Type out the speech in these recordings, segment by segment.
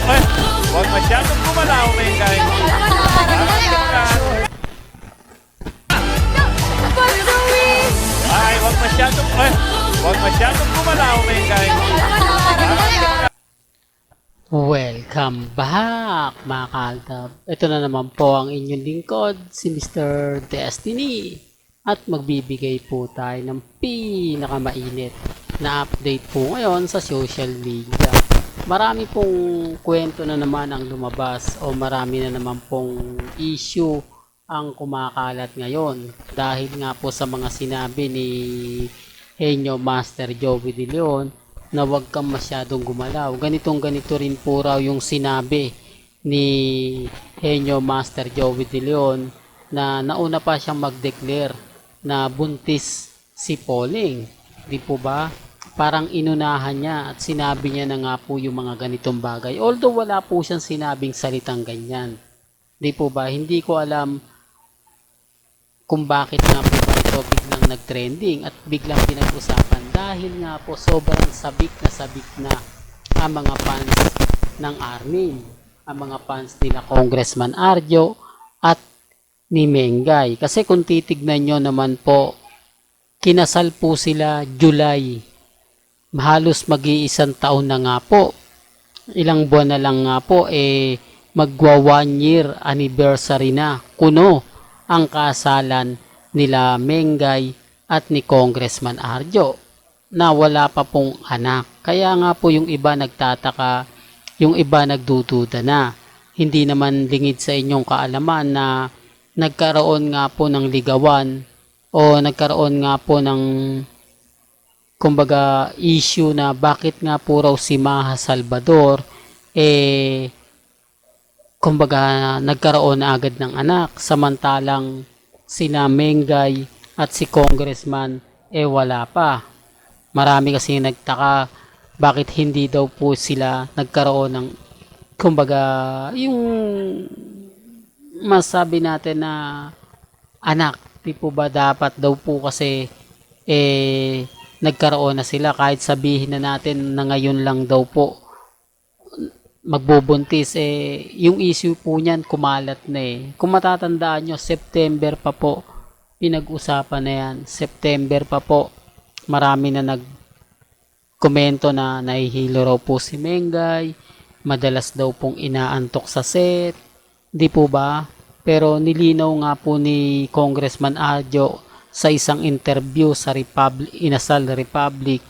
Ay, huwag masyadong gumalaw, Mengay. Ay, huwag masyadong gumalaw, Mengay. Welcome back mga kaaldab. Ito na naman po ang inyong lingkod, si Mr. Destiny. At magbibigay po tayo ng pinakamainit na update po ngayon sa social media. Marami pong kwento na naman ang lumabas o marami na naman pong issue ang kumakalat ngayon. Dahil nga po sa mga sinabi ni Henyo Master Joey De Leon na huwag kang masyadong gumalaw. Ganito rin po raw yung sinabi ni Henyo Master Joey De Leon na nauna pa siyang mag-declare na buntis si Pauling. Di po ba? Parang inunahan niya at sinabi niya na nga po yung mga ganitong bagay. Although wala po siyang sinabing salitang ganyan. Di po ba? Hindi ko alam kung bakit nga po ba ito biglang nag-trending at biglang pinag-usapan dahil nga po sobrang sabik na ang mga fans ng Armin, ang mga fans nila Congressman Arjo at ni Mengay. Kasi kung titignan nyo naman po, kinasal po sila July. Halos mag-iisang taon na nga po. Ilang buwan na lang nga po, magwa 1 year anniversary na kuno ang kasalan nila Mengay at ni Congressman Arjo na wala pa pong anak. Kaya nga po yung iba nagtataka, yung iba nagdududa na. Hindi naman lingid sa inyong kaalaman na nagkaroon nga po ng ligawan o nagkaroon nga po ng kumbaga issue na bakit nga po raw si Maha Salvador kumbaga nagkaroon na agad ng anak samantalang sina Mengay at si Congressman wala pa. Marami kasi nagtaka bakit hindi daw po sila nagkaroon ng kumbaga yung masabi natin na anak. Di po ba dapat daw po kasi nagkaroon na sila kahit sabihin na natin na ngayon lang daw po magbubuntis yung issue po niyan kumalat na kung matatandaan nyo September pa po pinag-usapan na yan. September pa po marami na nag-komento na nahihilo raw po si Mengay, madalas daw pong inaantok sa set, di po ba? Pero nilinaw nga po ni Congressman Arjo sa isang interview sa Inasal Republic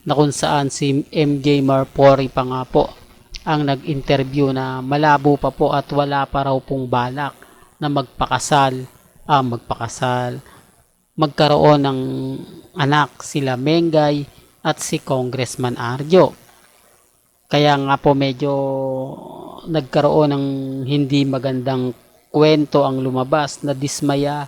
na kung saan si MJ Marpori pa nga po ang nag-interview na malabo pa po at wala pa raw pong balak na magkaroon ng anak sila Mengay at si Congressman Arjo. Kaya nga po medyo nagkaroon ng hindi magandang kwento ang lumabas na dismaya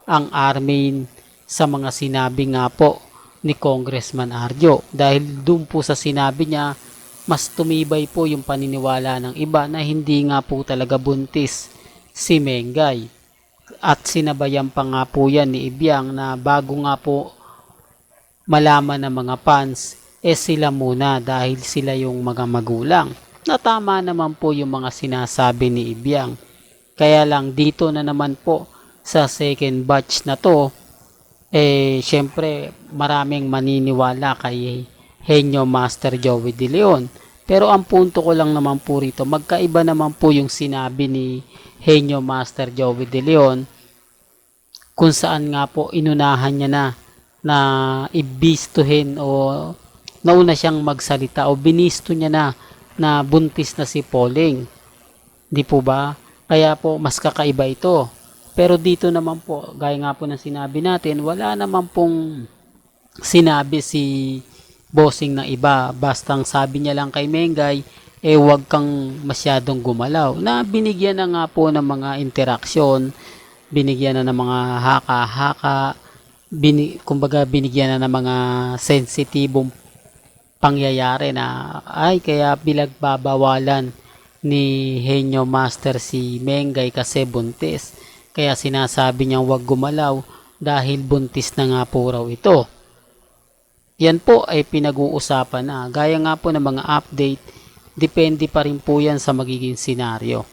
ang Armin sa mga sinabi nga po ni Congressman Arjo. Dahil doon po sa sinabi niya, mas tumibay po yung paniniwala ng iba na hindi nga po talaga buntis si Mengay. At sinabayan pa nga po yan ni Ibiang na bago nga po malaman ng mga fans, sila muna dahil sila yung mga magulang. Na tama naman po yung mga sinasabi ni Ibiang. Kaya lang dito na naman po sa second batch na to, syempre maraming maniniwala kay Henyo Master Joey De Leon. Pero ang punto ko lang naman po rito, magkaiba naman po yung sinabi ni Henyo Master Joey De Leon kung saan nga po inunahan niya na ibistuhin o nauna siyang magsalita o binisto niya na buntis na si Pauling. Di po ba? Kaya po mas kakaiba ito. Pero dito naman po, gaya nga po ng sinabi natin, wala naman pong sinabi si bossing ng iba. Bastang sabi niya lang kay Mengay, huwag kang masyadong gumalaw. Na binigyan na nga po ng mga interaksyon, binigyan na ng mga haka-haka, kumbaga binigyan na ng mga sensitibong pangyayari na ay kaya bilagbabawalan ni Henyo Master si Mengay kasi buntis. Kaya sinasabi niyang huwag gumalaw dahil buntis na nga po raw ito. Yan po ay pinag-uusapan na. Gaya nga po ng mga update depende pa rin po yan sa magiging senaryo.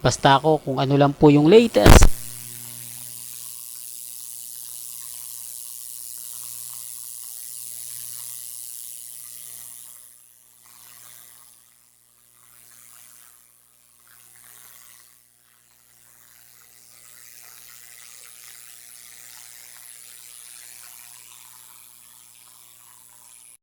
Basta ako kung ano lang po yung latest